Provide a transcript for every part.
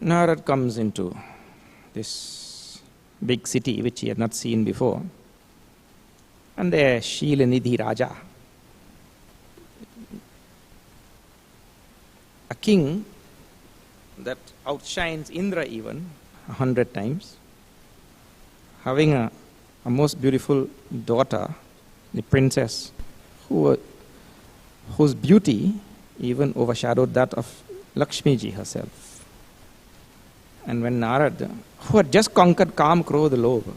Narad comes into this big city which he had not seen before. And there Shilanidhi Raja, a king that outshines Indra even 100 times, having a most beautiful daughter, the princess, whose beauty even overshadowed that of Lakshmi ji herself. And when Narad, who had just conquered Kam, Krodha, Lobha,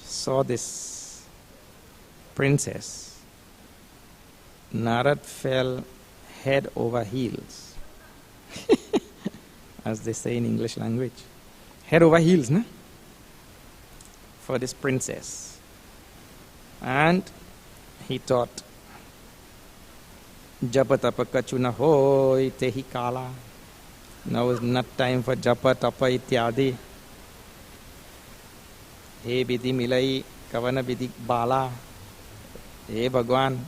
saw this princess, Narad fell head over heels, as they say in English language. Head over heels, na? For this princess. And he thought, Japa tapa kachuna hoy tehi kala. Now is not time for japa tapa ityadi. He bidhi milai kavana bidhi bala. He Bhagwan,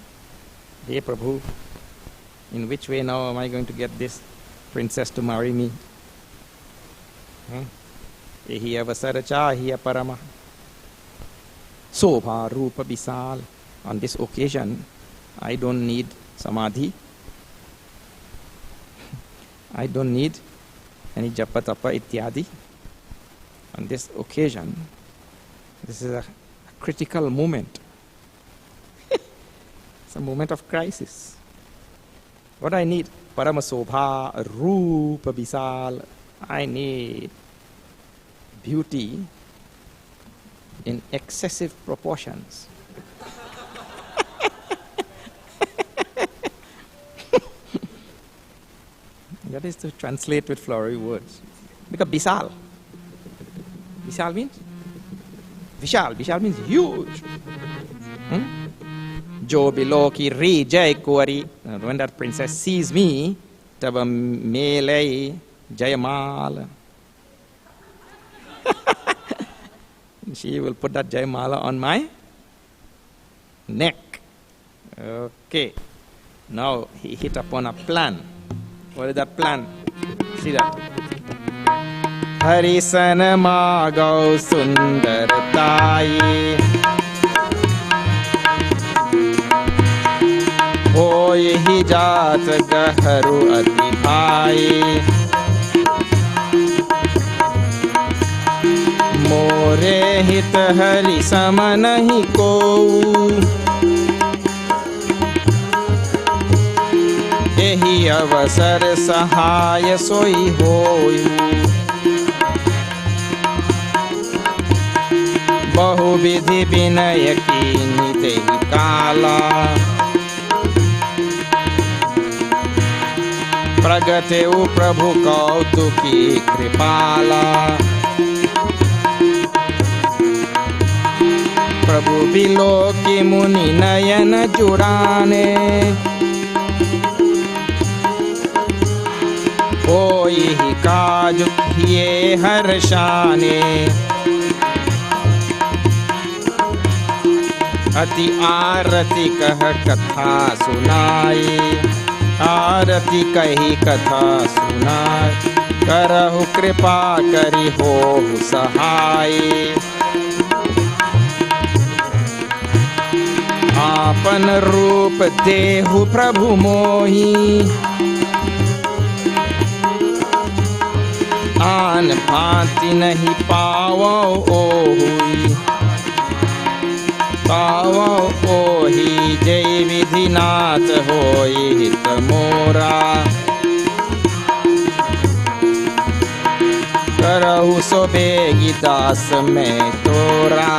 he Prabhu, in which way now am I going to get this princess to marry me? Ehi avasara chahiya parama. Sobha rupa bisal. On this occasion, I don't need samadhi. I don't need any japa tapa ityadi. On this occasion, this is a critical moment. It's a moment of crisis. What I need? Paramasobha, Rupa Bisal. I need beauty in excessive proportions. That is to translate with flowery words. Because Bisal. Bisal means? Vishal. Vishal means huge. Jo biloki ri jai kuari. When that princess sees me, taba melei jayamala. She will put that jayamala on my neck. Okay. Now he hit upon a plan. What is that plan? See that. Harisan magau sundar tai. Hoy hi jaat gaharu ati bhai. More hit hari sama nahi ko. Ehi avasar sahaya soi hoy. Bahu vidhi binay kini tehi kala. Pragate u Prabhu kautuki kripala. Prabhu biloki muni nayana jurane. Hoy hi kaaj kiye harshane. Ati आरती कह कथा सुनाई. आरती कही कथा सुनाई. करहु कृपा करी होहु सहाय. आपन रूप देहु प्रभु मोहि. आन भांति नहीं पावो ओहुई. पावो ओहि जय विधिनाथ होई हित मोरा. करहु सो बेगी दास में तोरा.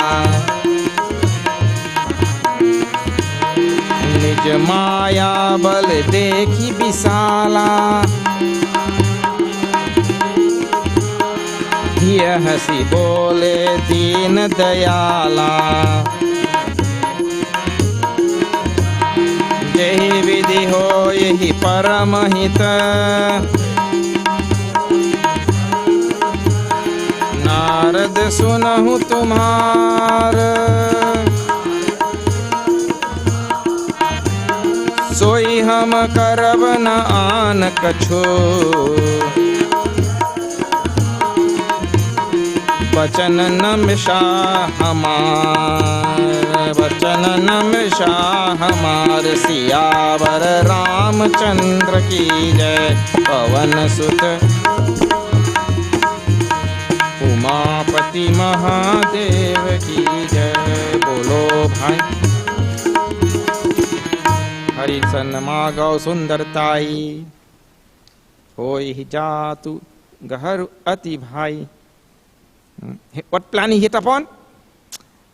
निज माया बल देखी विशाला. यह हसी बोले दीन दयाला. जय विधि हो यही परम हित. नारद सुनहु तुम्हार. सोई हम राम करब न आन कछु, वचन न मिशा हमार, वचन न मिशा हमार। सियावर रामचंद्र की जय, पवन सुत उमापति महादेव की जय। बोलो भाई। हरि सन्मा गौ सुंदरताई, होई ही जातु गहरु अति भाई। What plan he hit upon?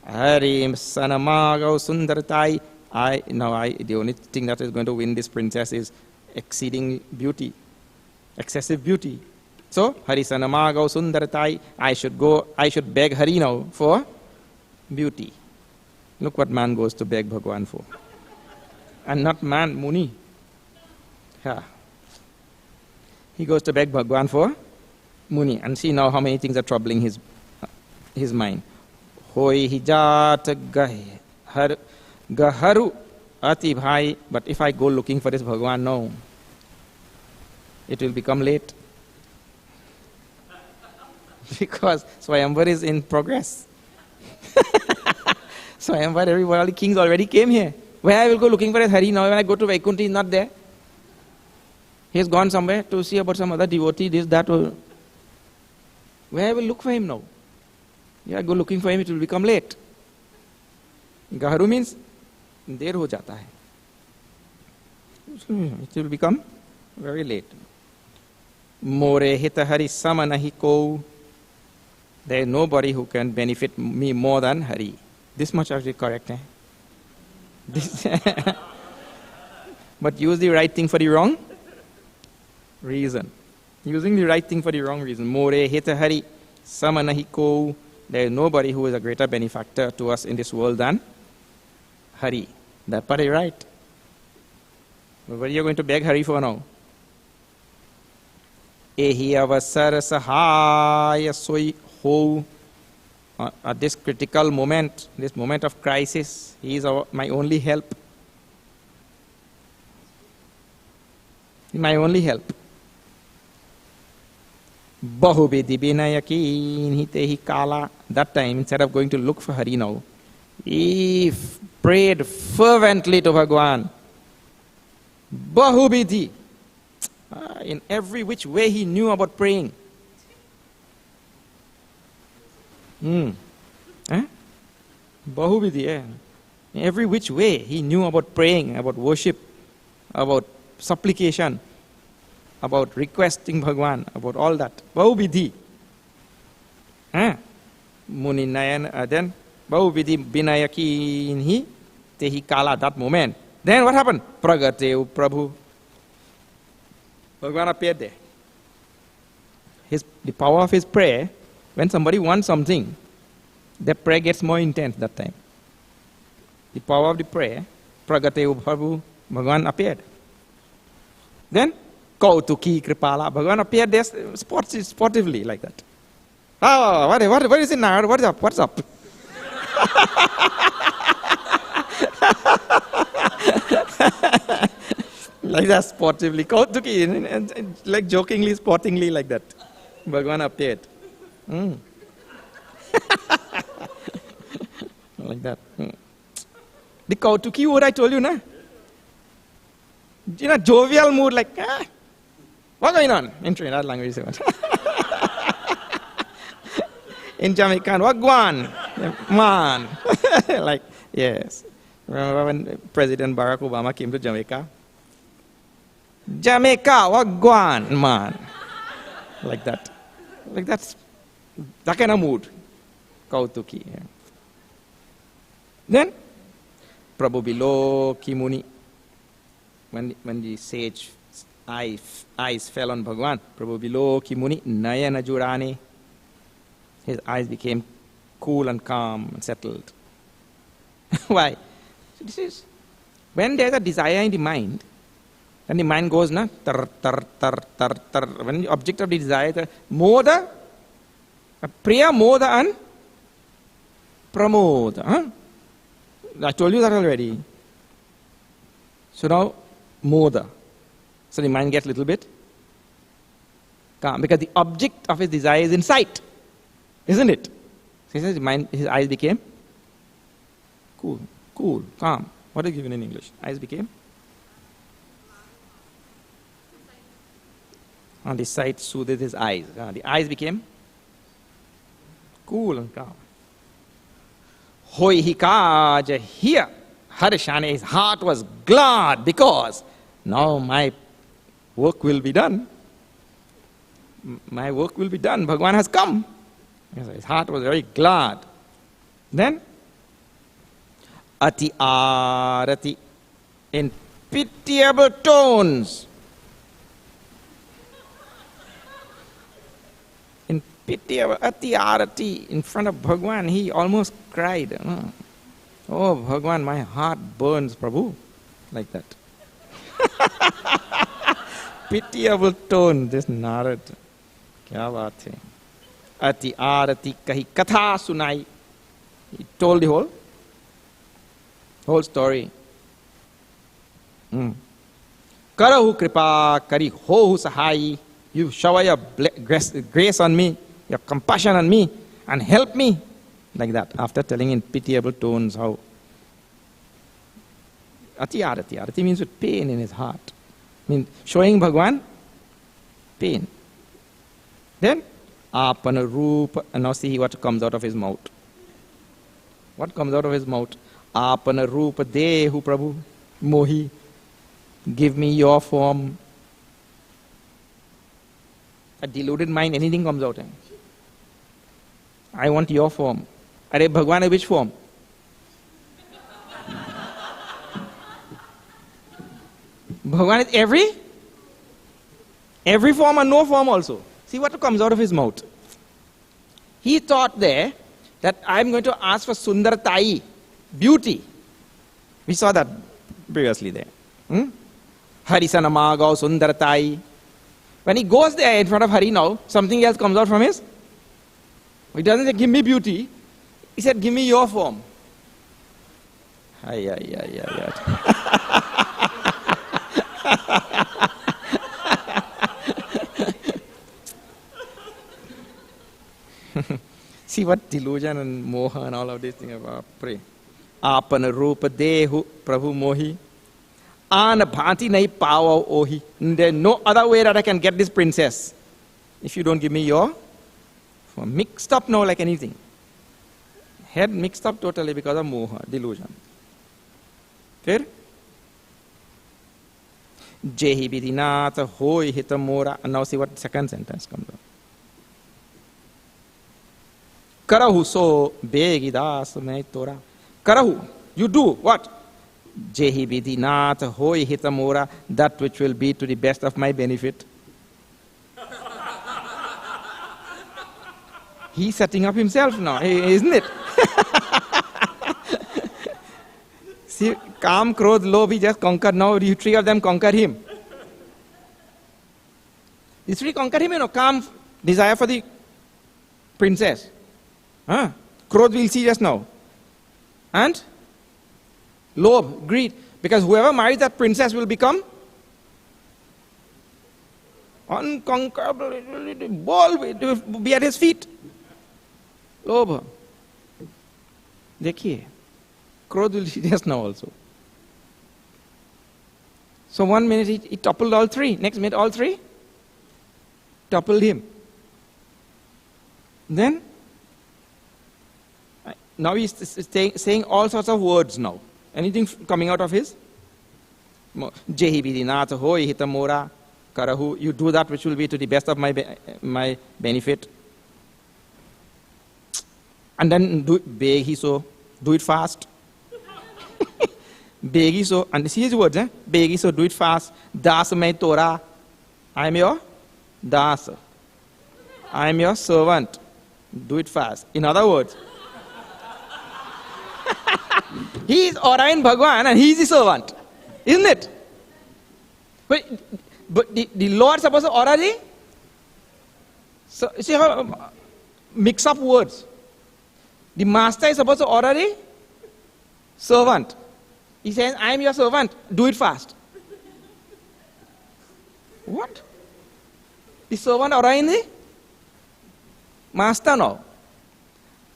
Hari Sanama gau Sundartai. The only thing that is going to win this princess is exceeding beauty, excessive beauty. So, Hari Sanama gau Sundartai. I should beg Hari now for beauty. Look what man goes to beg Bhagwan for. And not man, Muni. Yeah. He goes to beg Bhagwan for Muni. And see now how many things are troubling his mind. Hoi hijat gaharu ati bhai. But if I go looking for this Bhagwan now, it will become late. Because Swayamvar is in progress. Swayamvar, all the kings already came here. Where I will go looking for a Hari now? When I go to Vaikuntha, he is not there. He has gone somewhere to see about some other devotee, this, that. Where I will look for him now? Yeah, go looking for him, it will become late. Gaharu means der ho jata hai. It will become very late. More hita Hari sama nahi ko. There is nobody who can benefit me more than Hari. This much is correct. But use the right thing for the wrong reason. Using the right thing for the wrong reason. More hita Hari sama nahi ko. There is nobody who is a greater benefactor to us in this world than Hari. That part is right. But what are you going to beg Hari for now? Ehi avasar sahaya soi ho. At this critical moment, this moment of crisis, he is my only help. My only help. Bahubedi binayaki hitehi kala. That time, instead of going to look for Hari now, he prayed fervently to Bhagwan. Bahubedi. In every which way he knew about praying. Bahubedi, in every which way he knew about praying, about worship, about supplication, about requesting Bhagwan, about all that. Bahubedi. Muni Nayan, then Bahubedi Binayaki inhi tehi kala, that moment. Then what happened? Pragateu Prabhu. Bhagwan appeared there. The power of his prayer, when somebody wants something, the prayer gets more intense that time. The power of the prayer, Pragateu Prabhu, Bhagwan appeared. Then, Kautuki Kripala, Bhagwan appeared there sportively like that. Oh, what is it now? What's up? What's up? Like that, sportively. Kautuki, like jokingly, sportingly like that. Bhagwan appeared. Like that. The Kautuki word I told you, na? In a jovial mood, like, what's going on? In Trinidad language. In Jamaican, Wagwan, man. Like, yes. Remember when President Barack Obama came to Jamaica? Jamaica, Wagwan, man. Like that. Like that kind of mood. Kautuki. Yeah. Then, Prabhu below Kimuni. When the sage eyes fell on Bhagwan, Prabhu below Kimuni, Nayana Jurani. His eyes became cool and calm and settled. Why? So this is, when there's a desire in the mind, then the mind goes, na, tar, tar, tar, tar, tar. When the object of the desire, moda, priya, moda, and pramoda. I told you that already. So now, Moda. So the mind gets a little bit calm, because the object of his desire is in sight, isn't it? So he says his eyes became cool, calm. What is given in English? Eyes became? On the sight soothed his eyes. The eyes became cool and calm. Hoi hikaja here. Harishane, his heart was glad because now my work will be done. My work will be done. Bhagavan has come. His heart was very glad. Then, ati arati, in pitiable tones. In pitiable, ati arati, in front of Bhagavan, he almost cried. Oh, Bhagavan, my heart burns, Prabhu. Like that. Pitiable tone, this Narad. Kya baat hai? Ati arati kahi katha sunai. He told the whole story. Karahu kripa kari hohu sahai. You shower your grace on me, your compassion on me, and help me. Like that, after telling in pitiable tones how. Ati arati. Arati means with pain in his heart. Means showing Bhagavan pain. Then, apana rupa, and now see what comes out of his mouth. What comes out of his mouth? Apana rupa dehu Prabhu, mohi, give me your form. A deluded mind, anything comes out. I want your form. Are Bhagavan, which form? Bhagavan is every form and no form also. See what comes out of his mouth. He thought there that I'm going to ask for Sundartai, beauty. We saw that previously there. Harisana Magau Sundartai. When he goes there in front of Hari now, something else comes out from his. He doesn't say, give me beauty. He said, give me your form. See what delusion and moha and all of these things about. Pray. Apana rupa dehu Prabhu mohi. Ana bhanti nahi pawa ohi. There's no other way that I can get this princess. If you don't give me your form. Mixed up now like anything. Head mixed up totally because of moha, delusion. Fair? Jehi vidinata hoi hitamora. And now see what second sentence comes out. Karahu so begidas me tora. Karahu, you do what? Jehi vidinata hoi hitamora, that which will be to the best of my benefit. He's setting up himself now, isn't it? See, Kam, Krodh, Lobh, he just conquered. Now the three of them conquer him. The three conquer him, Kam, desire for the princess. Krodh we'll see just now. And Lobh, greed. Because whoever marries that princess will become unconquerable. Ball will be at his feet. Lobh. Dekhiye. Krodh will see just now also. So 1 minute he toppled all three. Next minute all three toppled him. Then now he's saying all sorts of words now. Anything coming out of his? Jehi vidinata hoi hitamora karahu. You do that which will be to the best of my benefit. And then do it begi so. Do it fast. Begi so. And see his words, Begi so, do it fast. Das mai Torah. I am your das. I am your servant. Do it fast. In other words, he is Orain Bhagwan and he is the servant. Isn't it? But the Lord is supposed to order the. So see how mix up words. The master is supposed to order the servant. He says, I am your servant. Do it fast. What? The servant around the master now.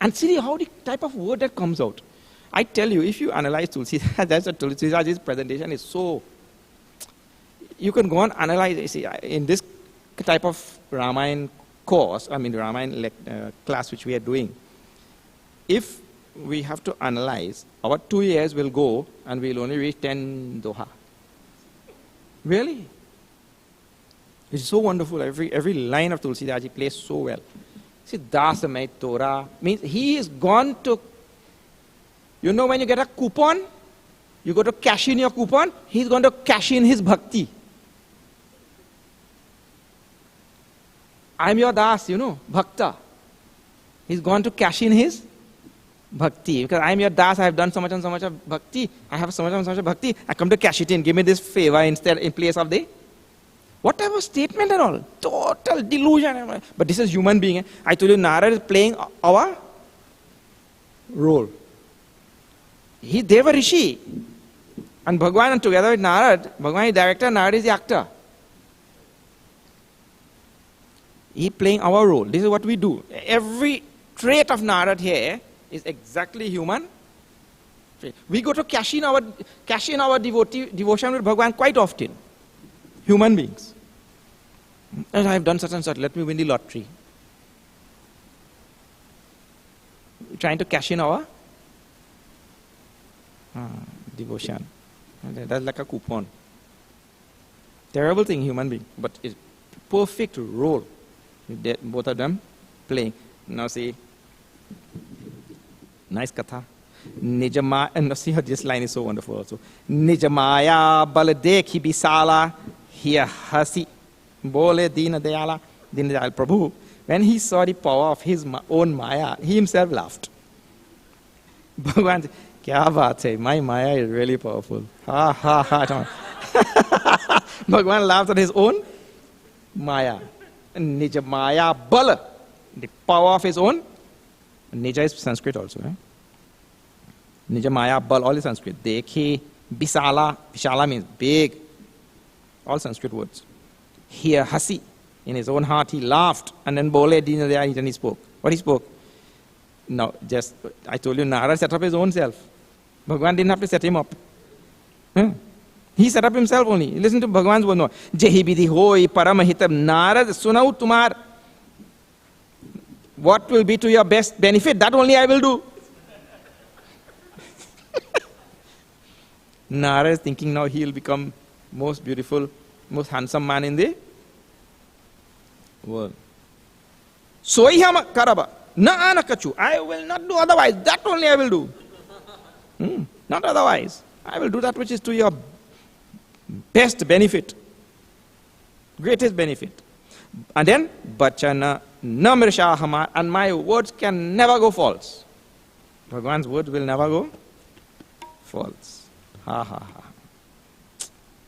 And see how the type of word that comes out. I tell you, if you analyze Tulsidas, that's what Tulsidas' presentation is so. You can go and analyze, see, in this type of Ramayana course, I mean the Ramayana class which we are doing, if we have to analyze, our 2 years will go and we'll only reach 10 Doha. Really? It's so wonderful. Every line of Tulsidas plays so well. See, Dasamay Torah means he is gone to, you know, when you get a coupon, you go to cash in your coupon, he's going to cash in his bhakti. I'm your das, you know, bhakta. He's gone to cash in his bhakti. Because I'm your das, I have done so much and so much of bhakti. I have so much and so much of bhakti. I come to cash it in. Give me this favor instead in place of the whatever statement and all. Total delusion. But this is human being. I told you Narad is playing our role. He Deva Rishi. And Bhagwan together with Narad, Bhagwan is director, Narad is the actor. He playing our role. This is what we do. Every trait of Narad here is exactly human trait. We go to cash in our devotion with Bhagwan quite often. Human beings. And I have done such and such. Let me win the lottery. Trying to cash in our devotion. That's like a coupon. Terrible thing, human being. But it's perfect role. Both of them playing. Now see, nice katha. Nijamaya, and see how this line is so wonderful also. Nijamaya baladekhi bisala hiya hasi bole dina dayala Prabhu. When he saw the power of his own Maya, he himself laughed. Bhagwan said, kya baat hai, my Maya is really powerful. Ha ha ha. Bhagwan laughed at his own Maya. Nija Maya Bala, the power of his own. Nija is Sanskrit also. Nija Maya Bal, all is Sanskrit. Dekhi, Bisala, Bishala means big. All Sanskrit words. Here, Hasi, in his own heart, he laughed. And then Bole Dina there, he spoke. What he spoke? Now, just, I told you, Narad set up his own self. Bhagwan didn't have to set him up. He set up himself only. Listen to Bhagwan's word. No. Jehi bidhi hoi paramahitam Narad sunau tumar. What will be to your best benefit? That only I will do. Narad is thinking now he will become most beautiful, most handsome man in the world. Soiham karaba. Na anakachu. I will not do otherwise. That only I will do. Not otherwise. I will do that which is to your best benefit, greatest benefit. And then, Bachana Namrisha Hamar, and my words can never go false. Bhagwan's words will never go false. Ha ha ha.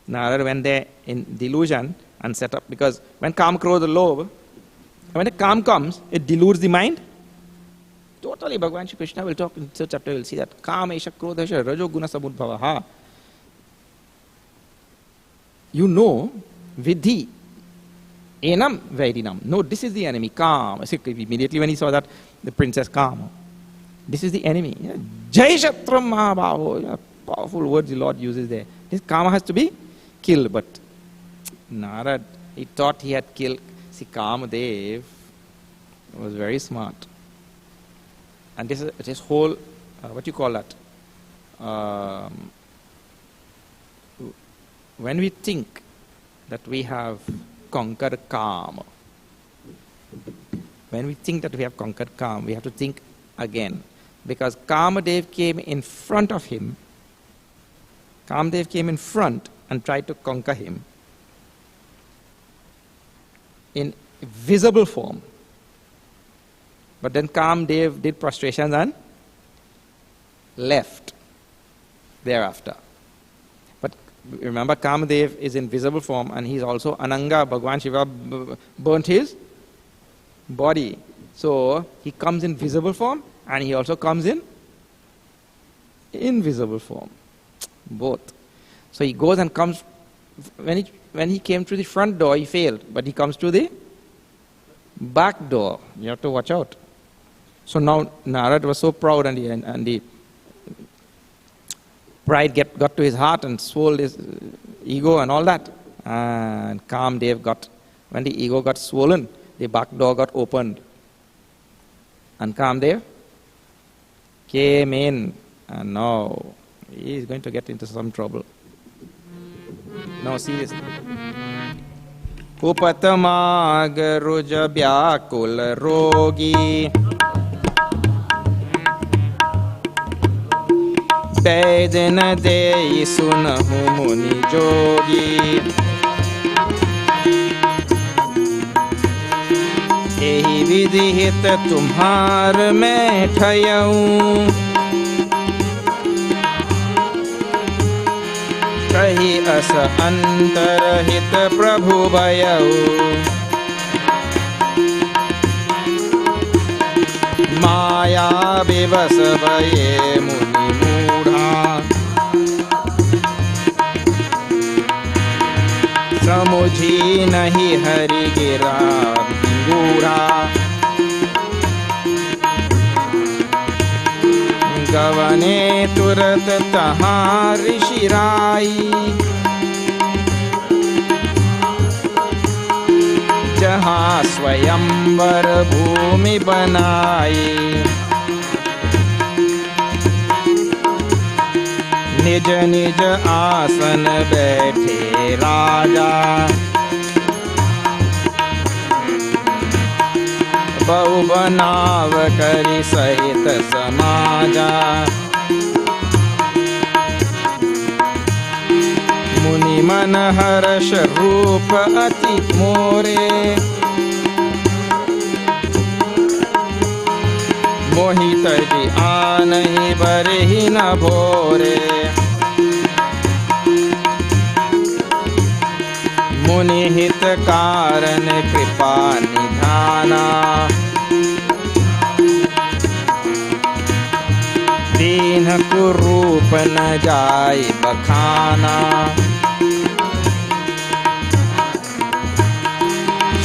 Narad went there in delusion and set up, because when Kam Krodha Lobh, when the Kam comes, it deludes the mind. Totally, Bhagwan Shri Krishna will talk in this chapter, we'll see that Kama Esha Krodha Esha Rajo Guna Samudbhava. You know, Vidhi, Enam Vaidinam. No, this is the enemy, Kama. Immediately when he saw that, the princess Kama. This is the enemy. Jai Shatram Mahabhavo. Powerful words the Lord uses there. This Kama has to be killed. But Narad, he thought he had killed. See, Kamadev was very smart. And this whole, what you call that? When we think that we have conquered Kama, when we think that we have conquered Kama, we have to think again. Because Kamadev came in front of him. Kamadev came in front and tried to conquer him in visible form. But then Kamadev did prostrations and left thereafter. But remember, Kamadev is in visible form, and he's also Ananga. Bhagwan Shiva burnt his body. So he comes in visible form, and he also comes in invisible form. Both. So he goes and comes, when when he came to the front door, he failed. But he comes to the back door. You have to watch out. So now Narad was so proud, and the pride got to his heart and swelled his ego and all that. And Kamdev when the ego got swollen, the back door got opened. And Kamdev came in, and now he is going to get into some trouble. No, seriously. Kupatamag ruja vyakul rogi Vedana de sunahu muni jogi एही विधि हित तुम्हार मैं ठयऊं कही अस अंतरहित प्रभु भयऊ माया विवश भये मुनि मूढ़ा समुझी नहीं हरि गिरा गूढ़ा गवने तुरत तहाँ ऋषिराई जहाँ स्वयंवर भूमि बनाई निज निज आसन बैठे राजा बहु बनाव करि सहित समाजा मुनि मन हर्ष रूप अति मोरे मोहित जी आनहि बरहि न भोरे मुनि हित कारण कृपा निधाना दीन कुरूप न जाय बखाना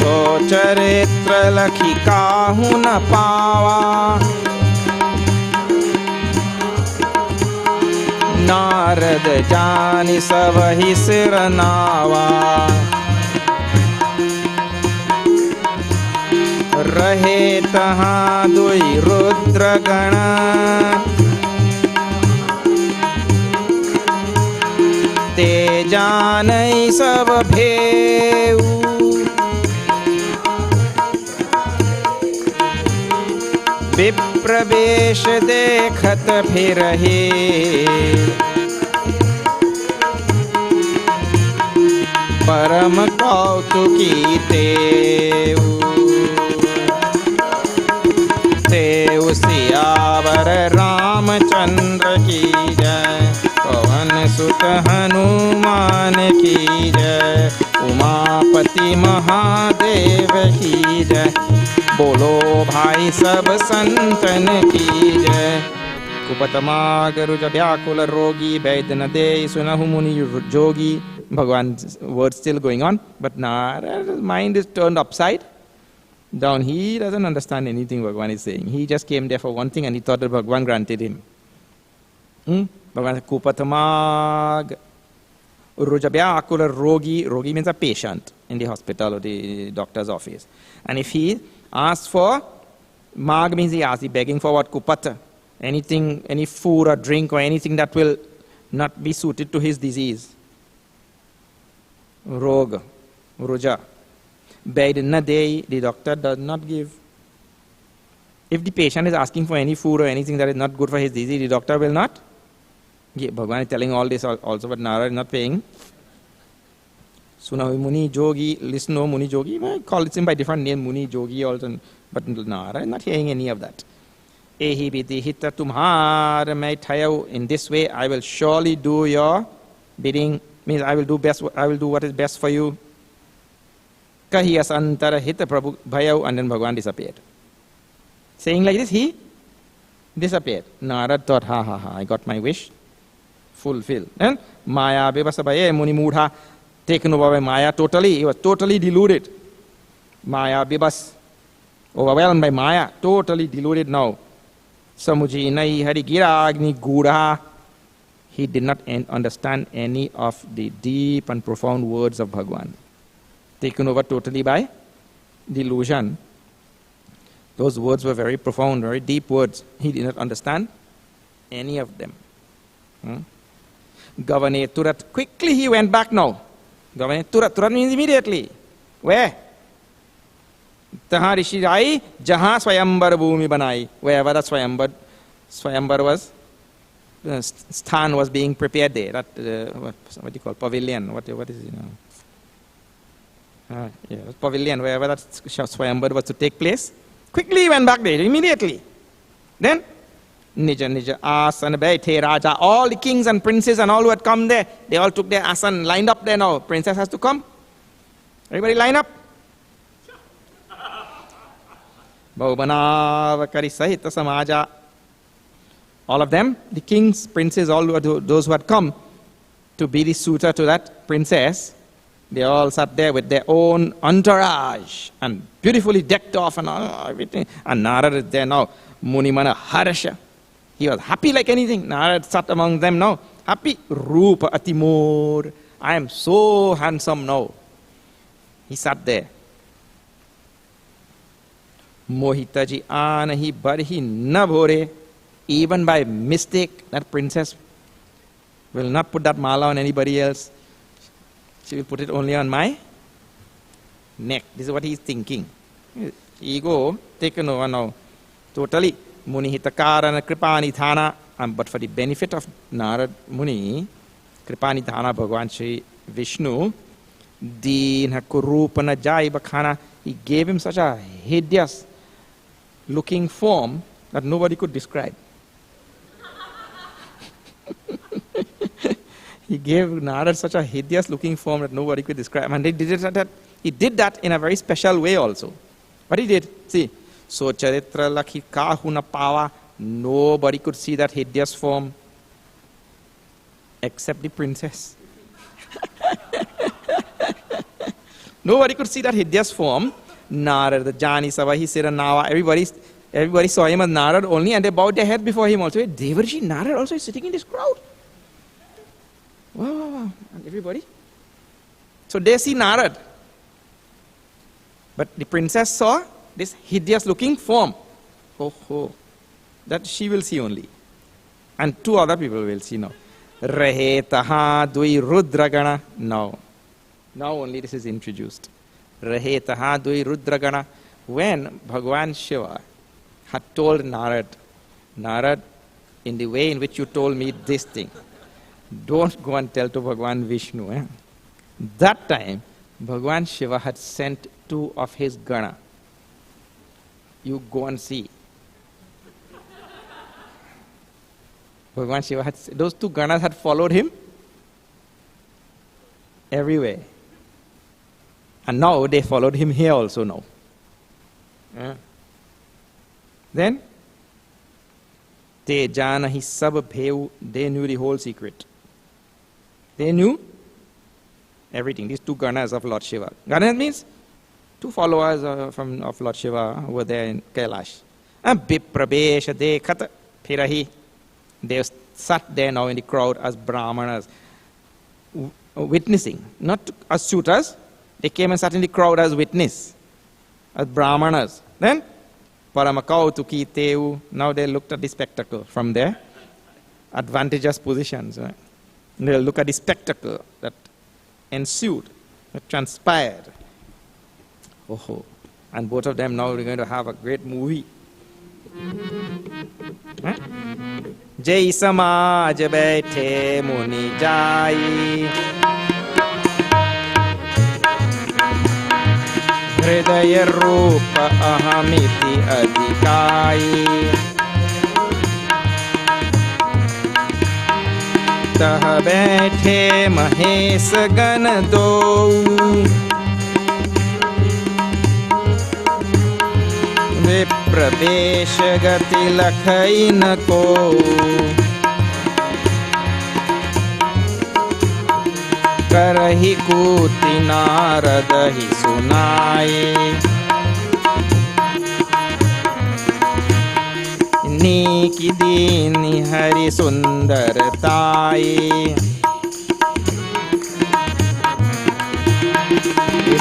सो चरित्र लखी काहू न पावा नारद जानि सबहि सिर नावा रहे तहाँ दुई रुद्र गण ते जानई सब भेऊ विप्रवेश देखत फिरहे परम कौतुकी तेऊ तेऊ सियावर रामचंद्र की जय पवन सुत हनुमान की जय उमापति महादेव की जय बोलो भाई सब संतन की जय कुपतमाग रुज व्याकुल रोगी वैद्य दे सुनहु मुनि जोगी Bhagwan word still going on, but Narada's mind is turned upside down. He doesn't understand anything Bhagwan is saying. He just came there for one thing and he thought that Bhagwan granted him. Bhagwan said, Kupatamag Rujabya Akula Rogi. Rogi means a patient in the hospital or the doctor's office. And if he asks for, Mag means he asks, he begging for what? Kupata. Anything, any food or drink or anything that will not be suited to his disease. Rog, Ruja. Baidna Dei, the doctor does not give. If the patient is asking for any food or anything that is not good for his disease, the doctor will not give. Bhagavan is telling all this also, but Narada is not paying. Sunavi Muni Jogi, listen, no Muni Jogi, I call it him by different name, Muni Jogi also, but Narada is not hearing any of that. Ehi biti hitta tumhar mai thayau. In this way, I will surely do your bidding. Means I will do what is best for you. Kahi asantara hita prabhu bhayau, and then Bhagavan disappeared. Saying like this, he disappeared. Narad thought, ha, I got my wish fulfilled. And Maya bevasa bhaye muni mudha. taken over by Maya totally. He was totally deluded. Maya bibas, overwhelmed by Maya, totally deluded now. Samuji nai harigira agni gudha. He did not understand any of the deep and profound words of Bhagwan. Taken over totally by delusion. Those words were very profound, very deep words. He did not understand any of them. Govane Turat, quickly he went back now. Govane Turat, Turat means immediately. Where? Taha Rishi Rai, Jaha Swayambar Bhumi Banai. Wherever that Swayambar was, Sthan was being prepared there. That, what do you call, pavilion? What is it now? Pavilion, wherever that Swayambar was to take place. Quickly he went back there, immediately. Then, Nija Nija Asan Baithe Raja, all the kings and princes and all who had come there, they all took their asan, lined up there now. Princess has to come. Everybody line up. Bhavanavakari Sahita Samaja. All of them, the kings, princes, all those who had come to be the suitor to that princess, they all sat there with their own entourage and beautifully decked off and everything. And Narad is there now. Munimana Harsha. He was happy like anything. Narad sat among them now. Happy. Rupa Atimur. I am so handsome now. He sat there. Mohitaji Anahi Barhi Nabhore. Even by mistake, that princess will not put that mala on anybody else. She will put it only on my neck. This is what he is thinking. Ego taken over now. Totally. Muni Hitakarana Kripani Thana. But for the benefit of Narad Muni, Kripani Thana Bhagwan Shri Vishnu, Dina Kurupana Jai Bakhana, he gave him such a hideous looking form that nobody could describe. He gave Narad such a hideous looking form that nobody could describe. And he did that in a very special way also. What he did, see, so charitra lakhi kahuna pava, nobody could see that hideous form except the princess. Nobody could see that hideous form. Narad, the Jani Savahi Siranawa, everybody saw him as Narad only, and they bowed their head before him also. Devarshi Narad also is sitting in this crowd. Wow. And everybody. So they see Narad. But the princess saw this hideous looking form. That she will see only. And two other people will see now. Rahe taha dui rudragana. Now only this is introduced. Rahe taha dui rudragana. When Bhagwan Shiva had told Narad, in the way in which you told me this thing, don't go and tell to Bhagwan Vishnu. That time, Bhagwan Shiva had sent two of his Gana. You go and see. Bhagwan Shiva had, those two Ganas had followed him everywhere. And now they followed him here also now. Then, Te jana hi sab bheu, they knew the whole secret. They knew everything. These two Ganas of Lord Shiva. Ganas means two followers of Lord Shiva were there in Kailash. And Biprabesha de Kata Pirahi. They sat there now in the crowd as Brahmanas, witnessing, not as suitors. They came and sat in the crowd as witness, as Brahmanas. Then, Paramakau Tuki Teu, now they looked at the spectacle from their advantageous positions. Right? They look at the spectacle that ensued, that transpired. And both of them now are going to have a great movie. Jai Samaj Baithe Muni Jai Hridaya Rupa Ahamiti Adhikai Tah Baithe Mahes Gan Do Vipravesh Gati Lakhai Nako करहि कूति नारद ही सुनाए। नीकी दीनी हरि सुंदरताए।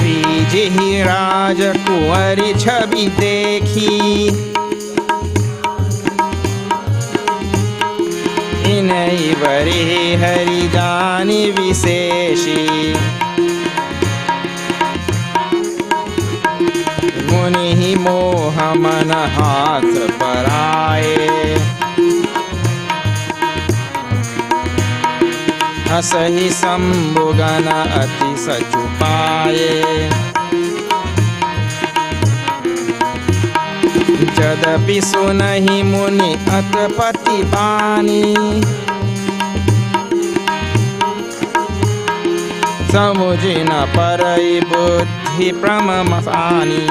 रीझहि राजकुंवरी छवि देखी। इनहि बरे हरि जानि विशेषी। मुनि मोह मन हाथ पराए। हसहि शंभुगन अति सचुपाए। यद्यपि सुनहि मुनि अतपति बानी। समुझि न परई बुद्धि प्रमसानी।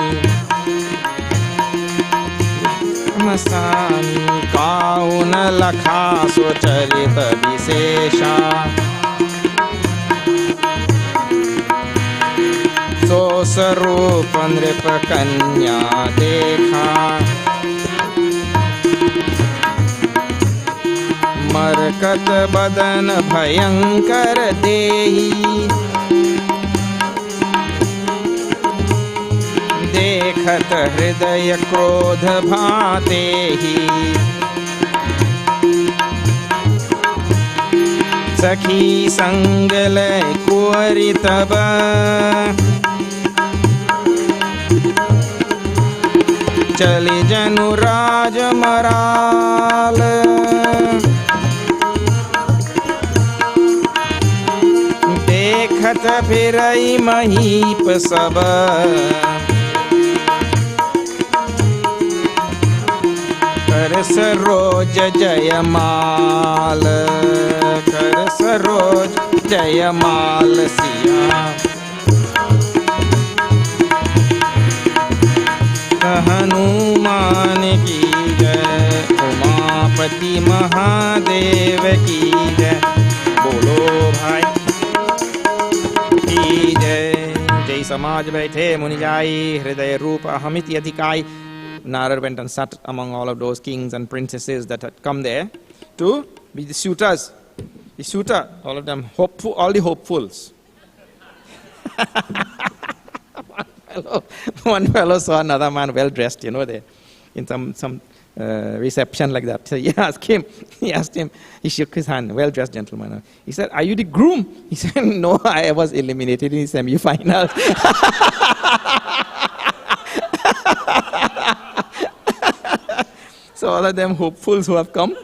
काऊ न लखा सुचरित विशेषा। सो स्वरूप नृप कन्या देखा। मरकत बदन भयंकर देही। देखत हृदय क्रोध भाते ही। सखी संग लय कुंवरी तब। चली जनु राज मराल। देखत फिरई महीप सब। कर सरोज जयमाल। कर सरोज जयमाल सिया। हनुमान की जय। उमापति महादेव की जय। बोलो भाई की जय। जय समाज बैठे मुनि जाई। हृदय रूप अहमिति अधिकाई. Narad went and sat among all of those kings and princesses that had come there to be the suitors. The suitor, all of them hopeful, all the hopefuls. One fellow saw another man well dressed, there in some reception like that. So he asked him, he shook his hand, well dressed gentleman. He said, "Are you the groom?" He said, "No, I was eliminated in the semi-finals." So all of them hopefuls who have come,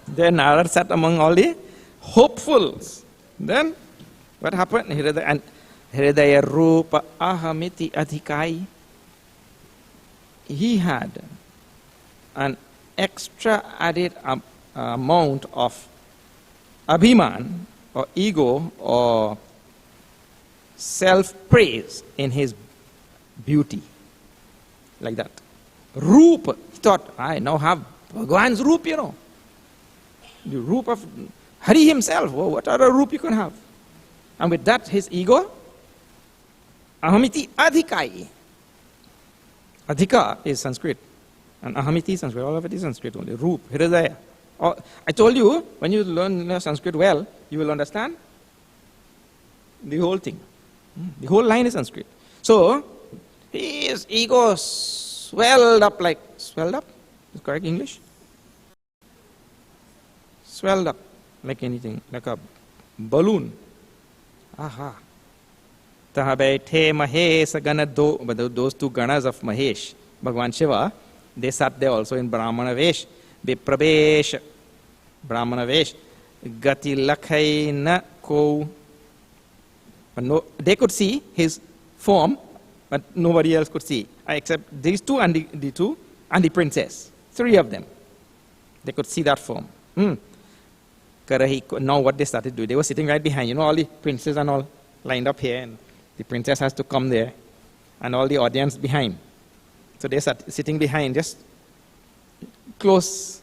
then Narad sat among all the hopefuls. Then what happened? Hridaya Rupa Ahamiti Adhikai. He had an extra added amount of abhiman or ego or self-praise in his beauty. Like that. Rupa. He thought, I now have Bhagwan's Roop, The Roop of Hari himself. Oh, what other Roop you can have? And with that, his ego, Ahamiti Adhikai. Adhika is Sanskrit. And Ahamiti is Sanskrit. All of it is Sanskrit only. Roop, Hridaya. I told you, when you learn Sanskrit well, you will understand the whole thing. The whole line is Sanskrit. So, his ego swelled up like, swelled up? Is correct English? Swelled up like anything, like a balloon. Aha. Taha baithe Mahesh gana those two ganas of Mahesh, Bhagwan Shiva, they sat there also in Brahmana Vesh, Vipravesh, Brahmana Vesh, Gati Lakhai na ko. But no, they could see his form, but nobody else could see, except these two and the two and the princess. Three of them. They could see that form. Now what they started doing, they were sitting right behind, all the princes and all lined up here, and the princess has to come there, and all the audience behind. So they sat sitting behind, just close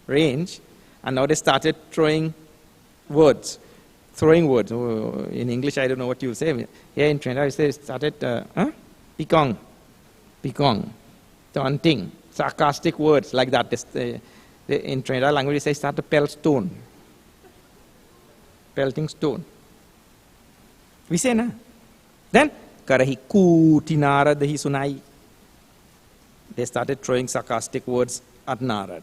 range, and now they started throwing words. throwing words. Oh, in English, I don't know what you say. Here in Trinidad, it started pikong, taunting, sarcastic words like that. In Trinidad language, they start to pelt stone, pelting stone. We say na. Then karahi kuti Narad hi sunai. They started throwing sarcastic words at Narad.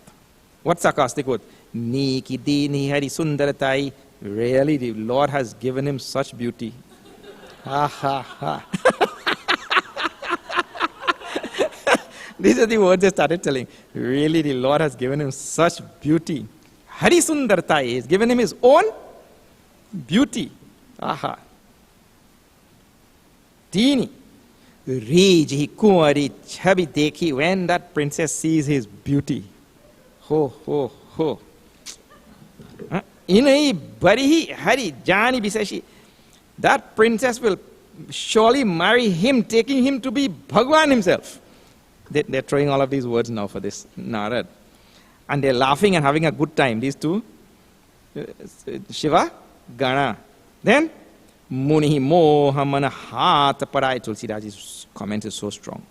What sarcastic word? Ni ki dini hari sundaratai. Really, the Lord has given him such beauty. Ha ha ha. These are the words they started telling. Really, the Lord has given him such beauty. Hari Sundartai has given him his own beauty. Aha. Teeny. Rage hi kuari chabi dekhi. When that princess sees his beauty. Ho, ho, ho. Inai barihi hari jani bisashi. That princess will surely marry him, taking him to be Bhagwan himself. They're throwing all of these words now for this Narad. And they're laughing and having a good time, these two. Shiva, Gana. Then, Munihi moha mana hat parai. Tulsidaji's comment is so strong.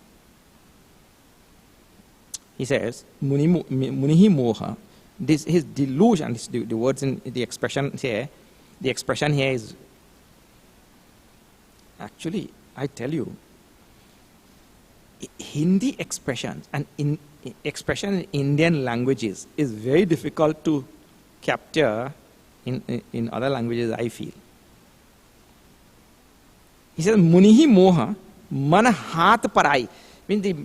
He says, Munihi moha. This his delusion, the words in the expression here is actually, I tell you, Hindi expressions and expression in Indian languages is very difficult to capture in other languages, I feel. He says, Munihi moha mana hat parai. I mean, the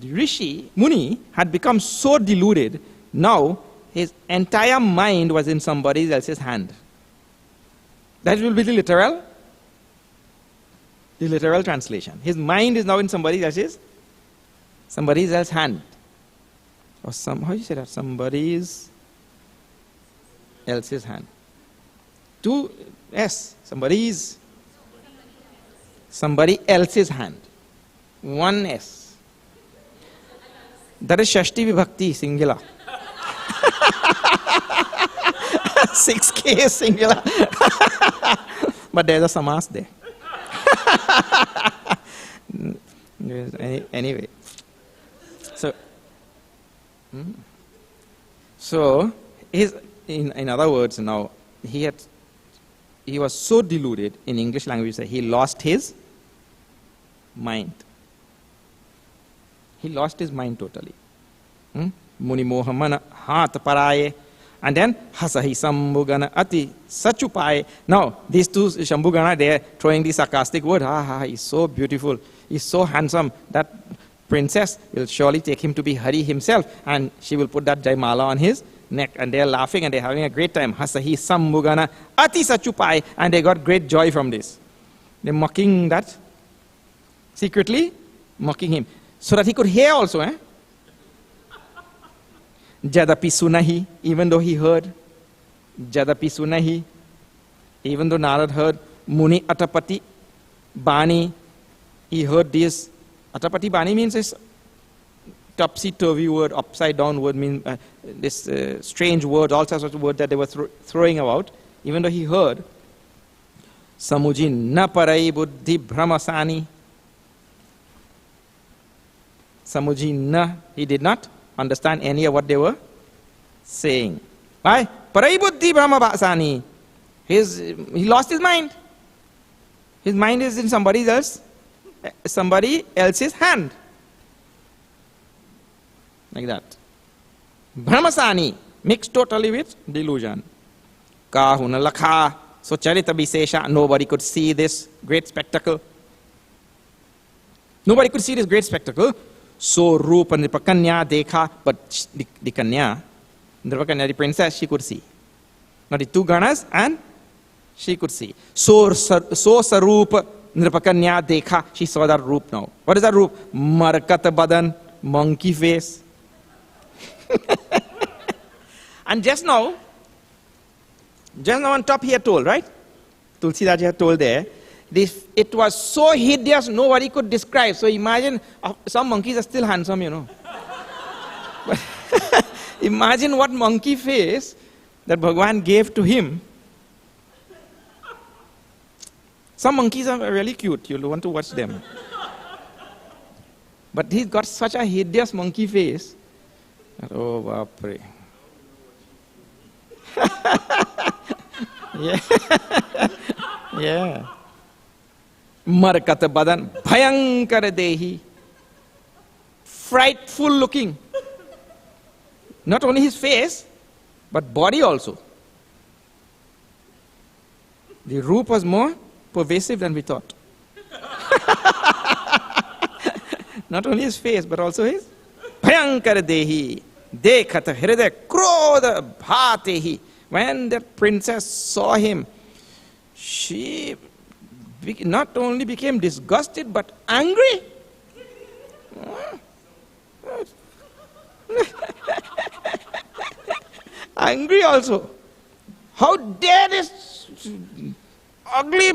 Rishi, Muni, had become so deluded, now his entire mind was in somebody else's hand. That will be the literal translation. His mind is now in somebody else's hand. Or how you say that? Somebody else's hand. Two S. Somebody else's hand. One S. That is Shashti Vibhakti, singular. 6K singular. But there's a samas there. Anyway. So in other words now, he was so deluded in English language that he lost his mind. He lost his mind totally. Muni mohamana hat paraye. And then hasahi sambugana ati sachupaye. Now these two Shambhugana, they are throwing the sarcastic word. He's so beautiful, he's so handsome. That princess will surely take him to be Hari himself, and she will put that Jaimala on his neck. And they are laughing and they're having a great time. Hasahi sambugana ati sachupaye. And they got great joy from this. They're mocking that, secretly mocking him, so that he could hear also. Jadapi sunahi, even though he heard. Jadapi sunahi, even though Narad heard. Muni atapati bani, he heard this. Atapati bani means this topsy-turvy word, upside-down word, means this strange word, all sorts of words that they were throwing about. Even though he heard. Samuji na parai buddhi brahmasani. Samuji na, he did not understand any of what they were saying. Why? Parai buddhi brahmasani. He lost his mind. His mind is in somebody else's hand. Like that. Brahmasani, mixed totally with delusion. Kahuna lakha. So charita bisesha, nobody could see this great spectacle. Nobody could see this great spectacle. So Rupa Nripakanya dekha, but the Kanya, Nripakanya, the princess, she could see. Now the two Ganas, and she could see. So Sarupa Nripakanya dekha, she saw that roop now. What is that roop? Markat badan, monkey face. And just now on top he had told, right? Tulsidaji had told there, it was so hideous nobody could describe. So imagine, some monkeys are still handsome, you know. But imagine what monkey face that Bhagwan gave to him. Some monkeys are really cute. You'll want to watch them. But he's got such a hideous monkey face. Oh, bapre. Yeah. Yeah. Markata badan bhayankara dehi. Frightful looking. Not only his face, but body also. The roop was more pervasive than we thought. Not only his face, but also his bhayankara dehi. Dekhata hridaya krodha bhatehi. When the princess saw him, she not only became disgusted, but angry. Angry also. How dare this ugly...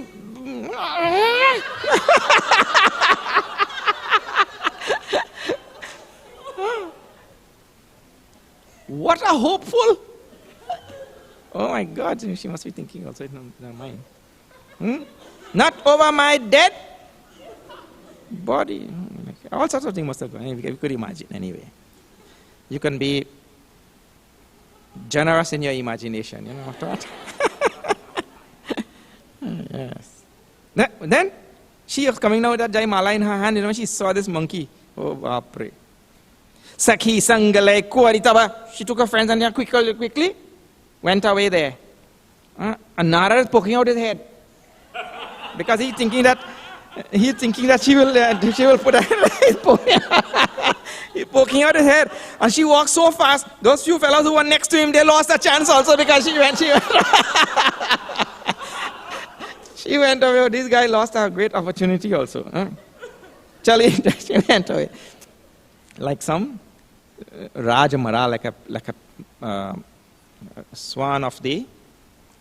What a hopeful... Oh my God, she must be thinking also in her mind. Not over my dead body. All sorts of things must have gone. We could imagine anyway. You can be generous in your imagination, you know, after that. Yes. Then she was coming down with that Jai Mala in her hand, you know, she saw this monkey. Oh, bapre. Sakhi Sangalai Kuaritaba. She took her friends and quickly went away there. And Narada is poking out his head. Because he's thinking that she will put her he's poking out his head. And she walked so fast, those few fellows who were next to him, they lost a chance also because she went she went away. This guy lost a great opportunity also. Chali, she went away. Like some Rajamara, like a swan of the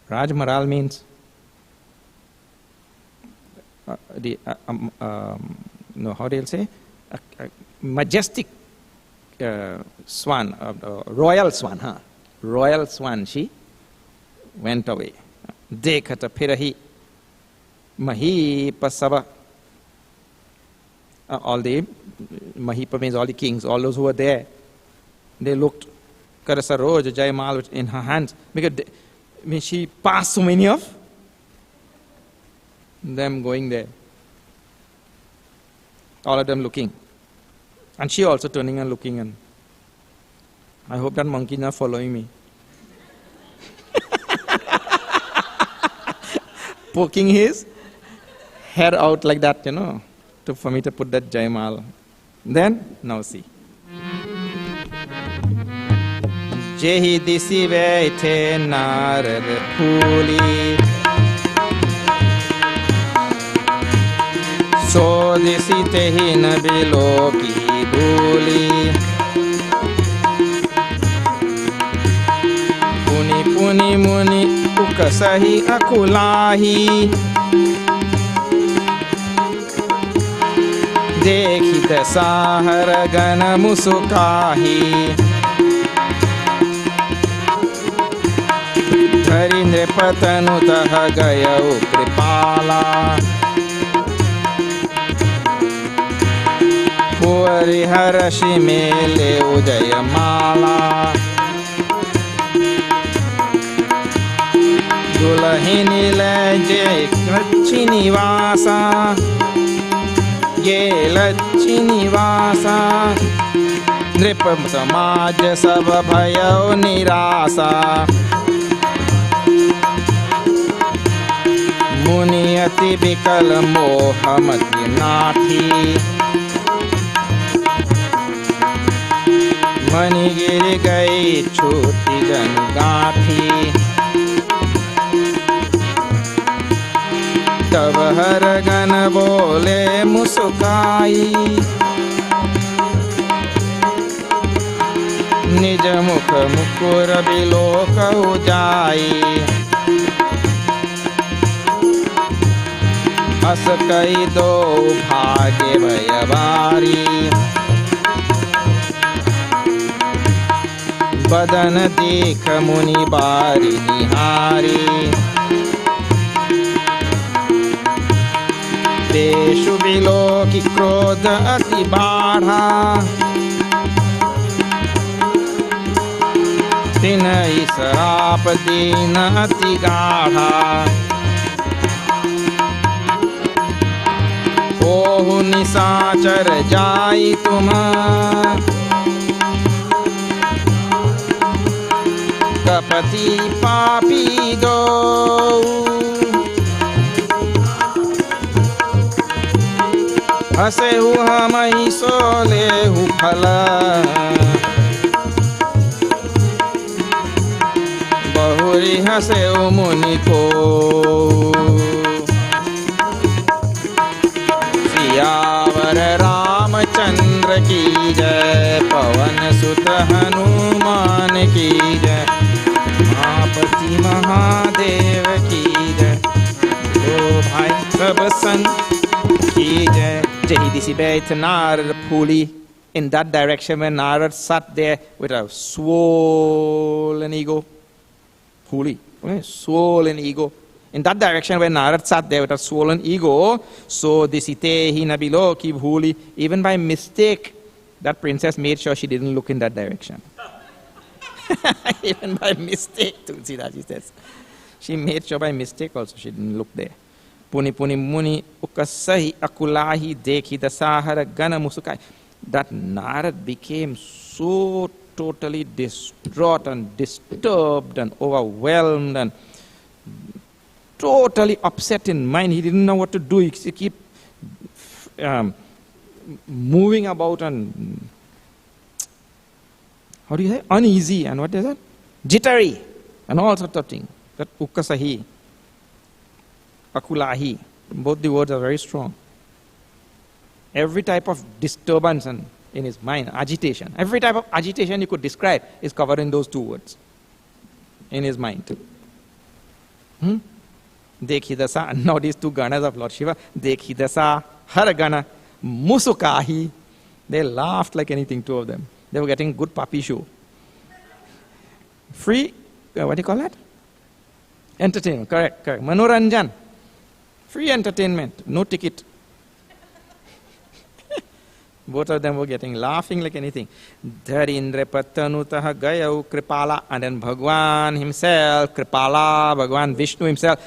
Rajamaral means no, how do you say? A majestic swan, royal swan, huh? Royal swan, she went away. Dekhata pirahi mahipasava. All the Mahipa means all the kings, all those who were there. They looked Karasaroj Jaimal in her hands because she passed so many of them going there. All of them looking. And she also turning and looking, and I hope that monkey is not following me. Poking his head out like that, you know, for me to put that Jaimal. Then, now see. Jehi disi vaithe narad phuli so disi tehi na biloki bhuli puni puni muni ukasahi akulahi dekhita sahara gana musukahi Harindre patanu taha gaya ukripala Puri harashi mele udaya mala Dulahini leje lachini vasa Ye lachini vasa Nripa samaj sab bhayo nirasa Muniyati bikal mohamati nathi Manigiri gai chuti jan gathi Tab har gan bole musukai Nij mukh mukur biloka ujai अस कई दो भाग्य भयवारी बदन देख मुनि बारी निहारी देशु विलोकी क्रोध अति बाढ़ा तिनहि सराप दीन अति गाढ़ा ओहु निशाचर जाई तुम कपति पापी दो हसेहु हमहि सोलेहु फल बहुरी हसेहु मुनि को सियावर रामचंद्र की जय पवन सुत हनुमान की जय महापति महादेव की जय ओ भाई सब संत की जय. Jahidisibet Narad Puli in that direction when Narad sat there with a swollen ego. Puli, okay? Swollen ego. In that direction when Narad sat there with a swollen ego, so disite hina bilo ki bhuli, even by mistake, that princess made sure she didn't look in that direction. Even by mistake, Tulsidaji says. She made sure by mistake also she didn't look there. Puni puni muni ukasahi akulahi dekhi dasahara gana musukai. That Narad became so totally distraught and disturbed and overwhelmed and totally upset in mind. He didn't know what to do. He kept moving about and, how do you say, uneasy and what is that? Jittery and all sorts of things. That ukasahi. Akulahi. Both the words are very strong. Every type of disturbance in his mind, agitation. Every type of agitation you could describe is covered in those two words in his mind. Dekhidasa. Now these two ganas of Lord Shiva. Dekhidasa, Haragana, Musukahi. They laughed like anything, two of them. They were getting good puppy show. Free, what do you call that? Entertainment, correct. Manoranjan. Free entertainment, no ticket. Both of them were getting laughing like anything. Dharindra patanutaha gayau kripala. And then Bhagwan himself, Kripala, Bhagwan Vishnu himself,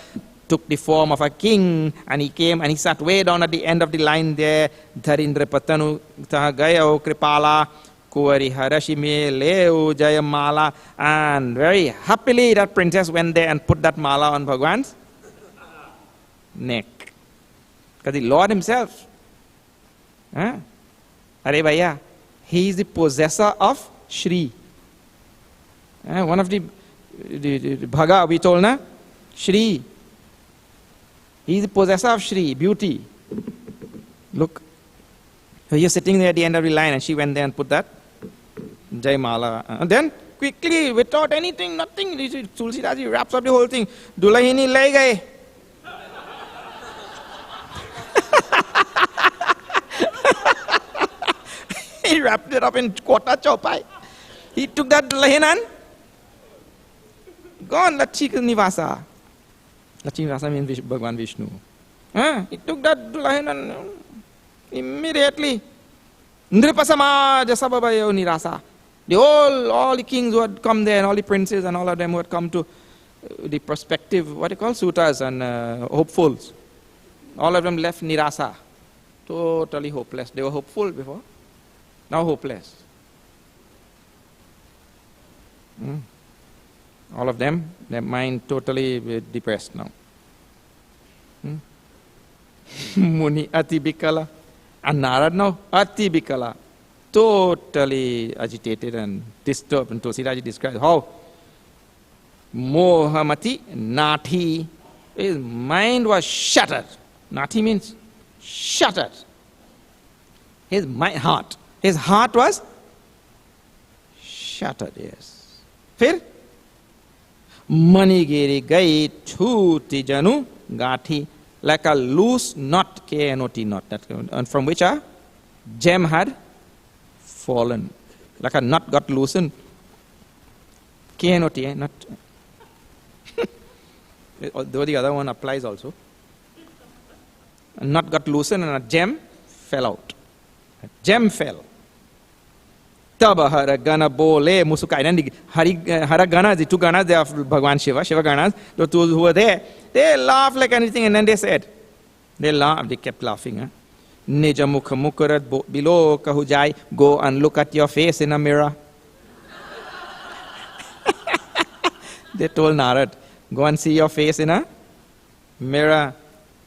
took the form of a king, and he came and he sat way down at the end of the line there. Dharindra patanutaha gayau kripala. Kuvari harashime leu jayamala. And very happily that princess went there and put that mala on Bhagwan's neck. Because the Lord himself, Are Bhaiya, he is the possessor of Shri. One of the Bhaga we told, na? Shri. He is the possessor of Shri, beauty. Look. So you're sitting there at the end of the line and she went there and put that Jai Mala. And then quickly, without anything, nothing, Tulsidaji wraps up the whole thing. Dulahini le gaye. He wrapped it up in quarter chopai. He took that Dulahinan. Gone, Lachi Nivasa. Lachi Nivasa means Bhagwan Vishnu. He took that Dulahinan immediately. Nripasama Jasababayo Nirasa. All the kings who had come there and all the princes and all of them who had come to the prospective, what do you call, suitors and hopefuls. All of them left Nirasa. Totally hopeless. They were hopeful before. Now hopeless. All of them, their mind totally depressed now. Muni Ati Bikala. And Narad now, Ati Bikala. Totally agitated and disturbed. And Tulsidaji describes how Mohamati Nathi, his mind was shattered. Nathi means shattered. His heart was shattered, yes. Fir? Manigiri gai chuti janu gathi, like a loose knot, K-N-O-T knot, and from which a gem had fallen. Like a knot got loosened. K-N-O-T, not. Though the other one applies also. A nut got loosened and a gem fell out. A gem fell. Taba hara gana bole musukai. Then the hara ganas, the two ganas, they are Bhagwan Shiva, Shiva ganas, the two who were there, they laughed like anything, and then they said, they laughed, they kept laughing. Huh? Nija mukha mukarat below kahujai, go and look at your face in a mirror. They told Narad, go and see your face in a mirror.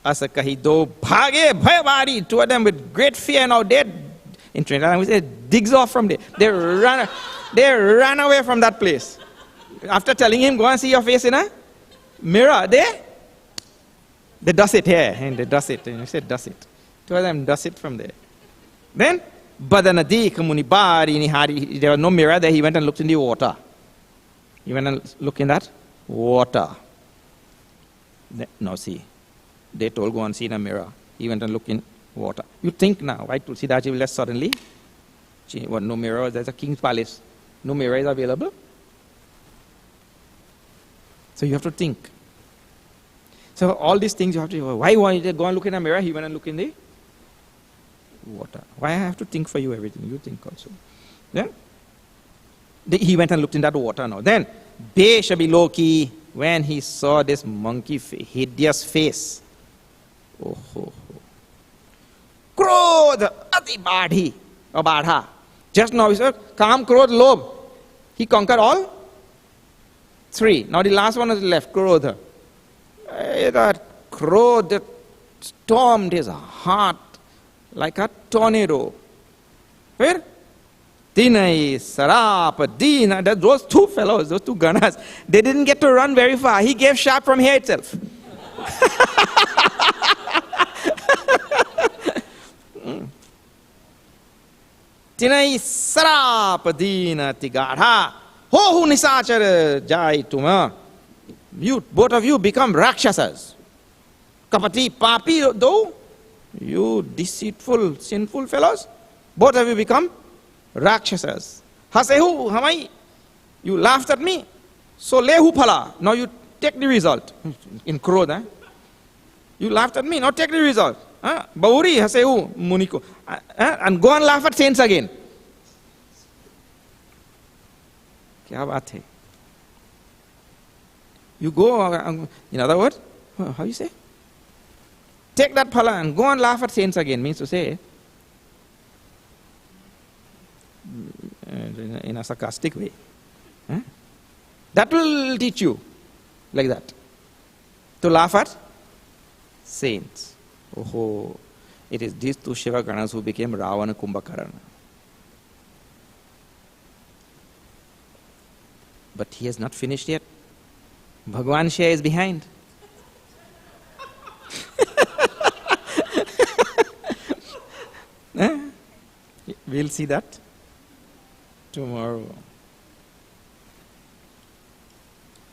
Asa kahi do bhage bhayabadi. Two of them with great fear now dead. In Trinidad, we say digs off from there. They ran away from that place. After telling him, go and see your face in a mirror, they does it here, and they does it, and he said, does it. Two of them does it from there. Then, Badanadi, Kamuni Bari, there was no mirror there, he went and looked in the water. He went and looked in that water. Now see, they told, go and see in a mirror. He went and looked in water. You think now, why Tulsidaji will left suddenly? What, no mirror, there's a king's palace. No mirror is available. So you have to think. So all these things you have to, why did go and look in a mirror? He went and look in the water. Why I have to think for you everything? You think also. Then he went and looked in that water now. Then Beshabiloki, when he saw this monkey hideous face, oh. Krodh ati badhi or badha. Just now he said, Kam, Krodh, Lobh. He conquered all three. Now the last one is left, Krodha. That Krodh that stormed his heart like a tornado. Where? Dinai, Sarapa, Dina, those two fellows, those two ganas, they didn't get to run very far. He gave sharp from here itself. Tinai Sarapadina Tigadha. Ho hu nisachara jai tuma. You, both of you become Rakshasas. Kapati papi do. You deceitful, sinful fellows. Both of you become Rakshasas. Hasehu hamai. You laughed at me. So lehu phala. Now you take the result. In Krodha. You laughed at me. Now take the result. Bauri hasehu muniko. And go and laugh at saints again. Kya baat hai? You go, in other words, how you say? Take that phala and go and laugh at saints again, means to say, in a sarcastic way. That will teach you, like that, to laugh at saints. Oh, it is these two Shiva Ganas who became Ravana Kumbhakarna. But he has not finished yet. Bhagwan Shaya is behind. We'll see that tomorrow.